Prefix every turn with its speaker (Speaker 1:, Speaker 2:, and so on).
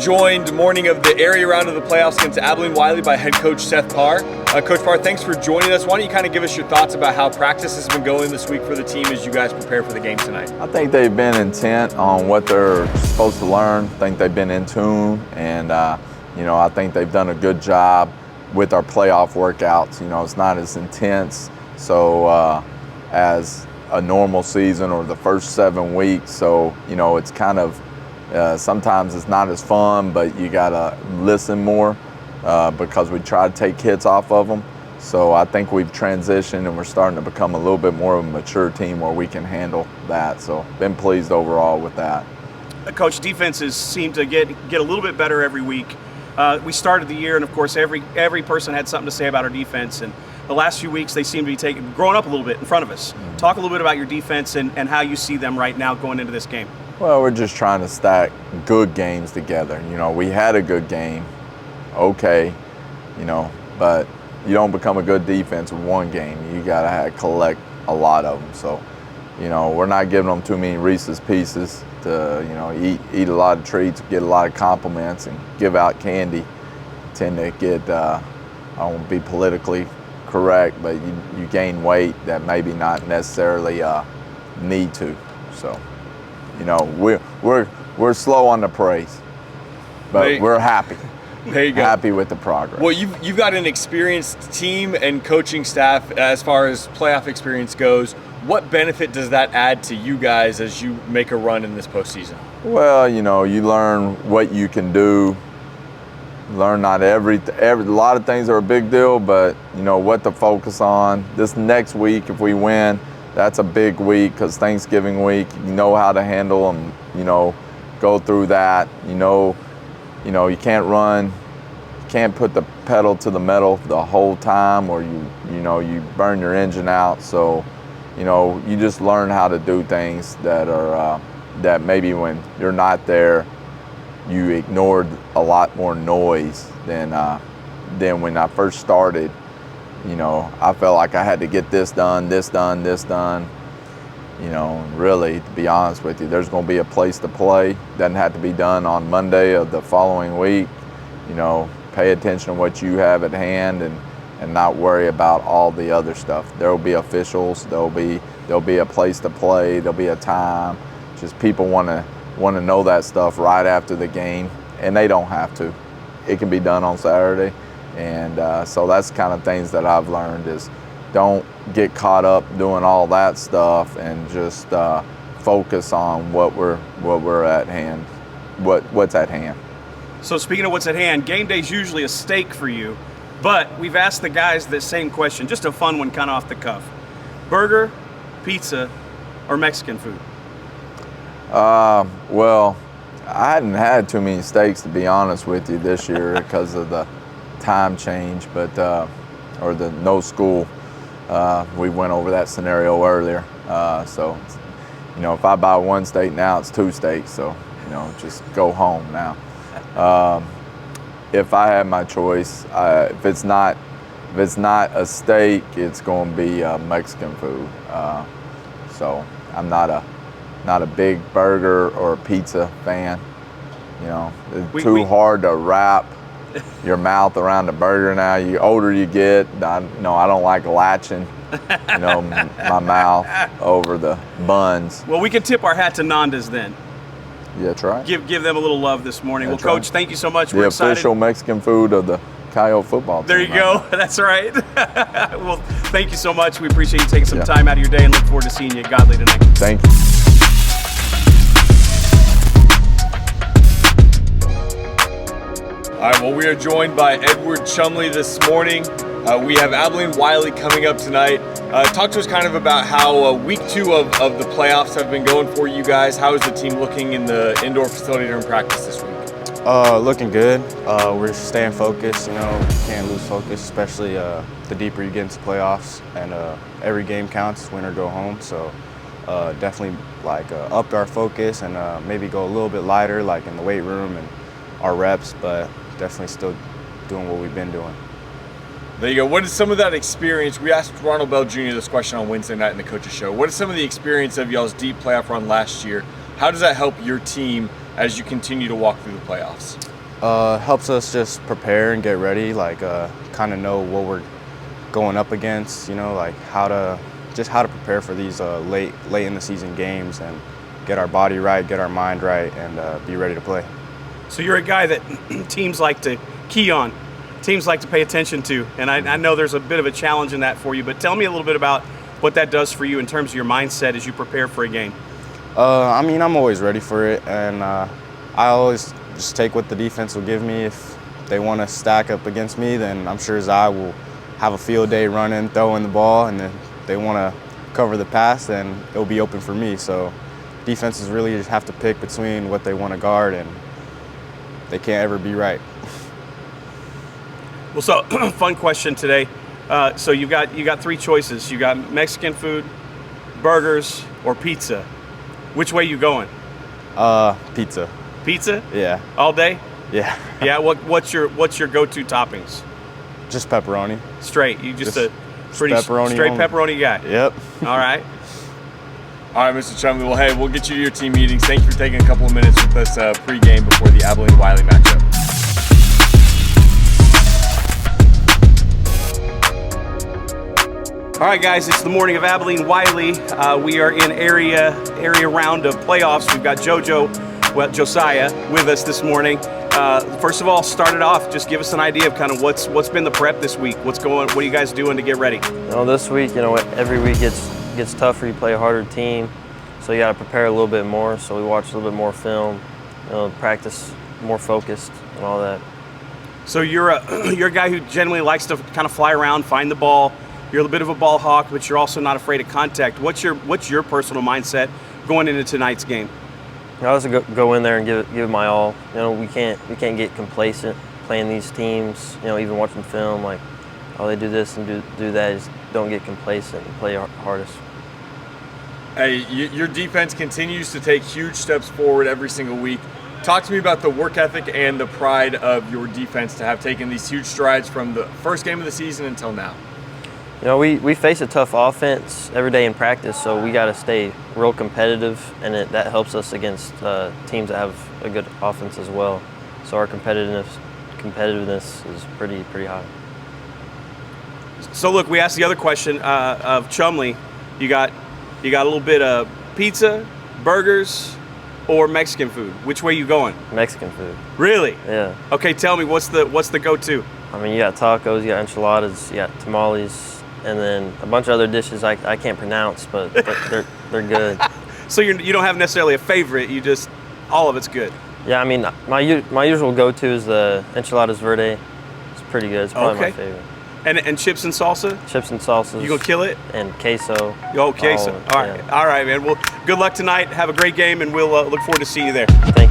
Speaker 1: joined morning of the area round of the playoffs against Abilene Wylie by head coach Seth Parr. Coach Parr, thanks for joining us. Why don't you kind of give us your thoughts about how practice has been going this week for the team as you guys prepare for the game tonight?
Speaker 2: I think they've been intent on what they're supposed to learn. I think they've been in tune, and I think they've done a good job with our playoff workouts. It's not as intense as a normal season or the first 7 weeks. So it's kind of sometimes it's not as fun, but you gotta listen more because we try to take hits off of them. So I think we've transitioned and we're starting to become a little bit more of a mature team where we can handle that. So been pleased overall with that.
Speaker 3: Coach, defenses seem to get a little bit better every week. We started the year, and of course every person had something to say about our defense, and the last few weeks they seem to be growing up a little bit in front of us. Mm-hmm. Talk a little bit about your defense and how you see them right now going into this game.
Speaker 2: Well, we're just trying to stack good games together. We had a good game, okay, but you don't become a good defense with one game. You gotta collect a lot of them. So, we're not giving them too many Reese's Pieces to, eat a lot of treats, get a lot of compliments, and give out candy. Tend to get, I don't want to be politically correct, but you gain weight that maybe not necessarily need to. So. We're slow on the praise, but we're happy.
Speaker 1: There you go.
Speaker 2: Happy with the progress.
Speaker 1: Well, you've got an experienced team and coaching staff as far as playoff experience goes. What benefit does that add to you guys as you make a run in this postseason?
Speaker 2: Well, you learn what you can do. Learn not a lot of things are a big deal, but what to focus on. This next week, if we win, that's a big week because Thanksgiving week, you know how to handle them, go through that. You can't run, you can't put the pedal to the metal the whole time or you burn your engine out. So, you just learn how to do things that are, that maybe when you're not there, you ignored a lot more noise than when I first started. I felt like I had to get this done. Really, to be honest with you, there's going to be a place to play. Doesn't have to be done on Monday of the following week. Pay attention to what you have at hand and not worry about all the other stuff. There will be officials. There'll be a place to play. There'll be a time. Just people want to know that stuff right after the game, and they don't have to. It can be done on Saturday. And so that's kind of things that I've learned is don't get caught up doing all that stuff and just focus on what's at hand.
Speaker 3: So speaking of what's at hand, game day is usually a steak for you, but we've asked the guys the same question, just a fun one kind of off the cuff. Burger, pizza, or Mexican food?
Speaker 2: Well, I hadn't had too many steaks, to be honest with you, this year because of the time change, but or the no school. We went over that scenario earlier. So, if I buy one steak now, it's 2 steaks. So, just go home now. If I had my choice, if it's not a steak, it's going to be Mexican food. So I'm not a big burger or pizza fan. It's too hard to wrap your mouth around the burger now. The older you get, I don't like latching, my mouth over the buns.
Speaker 3: Well, we can tip our hat to Nanda's then.
Speaker 2: Yeah, that's right.
Speaker 3: Give them a little love this morning.
Speaker 2: That's
Speaker 3: Coach,
Speaker 2: right.
Speaker 3: Thank you so much.
Speaker 2: The official Mexican food of the Coyote football team.
Speaker 3: There you go. That's right. Well, thank you so much. We appreciate you taking some time out of your day and look forward to seeing you at Godly tonight.
Speaker 2: Thank you.
Speaker 1: All right, well, we are joined by Edward Chumley this morning. We have Abilene Wylie coming up tonight. Talk to us kind of about how week 2 of the playoffs have been going for you guys. How is the team looking in the indoor facility during practice this week?
Speaker 4: Looking good. We're staying focused. Can't lose focus, especially the deeper you get into playoffs. And every game counts, win or go home. So definitely upped our focus and maybe go a little bit lighter, like in the weight room and our reps, but definitely still doing what we've been doing.
Speaker 1: There you go. What is some of that experience? We asked Ronald Bell Jr. this question on Wednesday night in the Coaches Show. What is some of the experience of y'all's deep playoff run last year? How does that help your team as you continue to walk through the playoffs?
Speaker 4: Helps us just prepare and get ready, like kind of know what we're going up against, you know, like how to prepare for these late in the season games and get our body right, get our mind right, and be ready to play.
Speaker 3: So you're a guy that teams like to key on, teams like to pay attention to, and I know there's a bit of a challenge in that for you, but tell me a little bit about what that does for you in terms of your mindset as you prepare for a game.
Speaker 4: I mean, I'm always ready for it, and I always just take what the defense will give me. If they want to stack up against me, then I'm sure Zai will have a field day running, throwing the ball, and then they want to cover the pass, then it'll be open for me. So defenses really just have to pick between what they want to guard, and they can't ever be right.
Speaker 3: Well, so fun question today. So you got three choices. You got Mexican food, burgers, or pizza. Which way you going?
Speaker 4: Pizza.
Speaker 3: Pizza?
Speaker 4: Yeah.
Speaker 3: All day?
Speaker 4: Yeah.
Speaker 3: Yeah. What's your go-to toppings?
Speaker 4: Just pepperoni.
Speaker 3: Straight. You just a pretty
Speaker 4: pepperoni
Speaker 3: straight
Speaker 4: only.
Speaker 3: pepperoni guy.
Speaker 4: Yep.
Speaker 3: All right.
Speaker 1: All right, Mr. Chumley. Well, hey, we'll get you to your team meetings. Thank you for taking a couple of minutes with us pre-game before the Abilene-Wylie matchup.
Speaker 3: All right, guys, it's the morning of Abilene-Wylie. We are in area round of playoffs. We've got JoJo, Josiah with us this morning. First of all, start it off. Just give us an idea of kind of what's been the prep this week. What are you guys doing to get ready?
Speaker 5: This week, every week gets tougher. You play a harder team, so you got to prepare a little bit more. So we watch a little bit more film, practice more focused and all that.
Speaker 3: So you're a guy who generally likes to kind of fly around, find the ball. You're a bit of a ball hawk, but you're also not afraid of contact. What's your personal mindset going into tonight's game?
Speaker 5: I was to go in there and give it my all. We can't get complacent playing these teams. Even watching film, like, oh, they do this and do that. Just don't get complacent and play your hardest.
Speaker 1: Hey, your defense continues to take huge steps forward every single week. Talk to me about the work ethic and the pride of your defense to have taken these huge strides from the first game of the season until now.
Speaker 5: We face a tough offense every day in practice, so we got to stay real competitive, and that helps us against teams that have a good offense as well. So our competitiveness is pretty high.
Speaker 3: So look, we asked the other question of Chumley. You got a little bit of pizza, burgers, or Mexican food. Which way you going?
Speaker 5: Mexican food.
Speaker 3: Really?
Speaker 5: Yeah.
Speaker 3: Okay, tell me what's the go-to?
Speaker 5: I mean, you got tacos, you got enchiladas, you got tamales, and then a bunch of other dishes I can't pronounce, but they're good.
Speaker 3: So you don't have necessarily a favorite. You just all of it's good.
Speaker 5: Yeah, I mean, my usual go-to is the enchiladas verde. It's pretty good. It's probably my favorite.
Speaker 3: And chips and salsa?
Speaker 5: Chips and salsas.
Speaker 3: You gonna kill it?
Speaker 5: And queso.
Speaker 3: Oh, queso. All right, man. Well, good luck tonight. Have a great game, and we'll look forward to seeing you there.
Speaker 5: Thank you.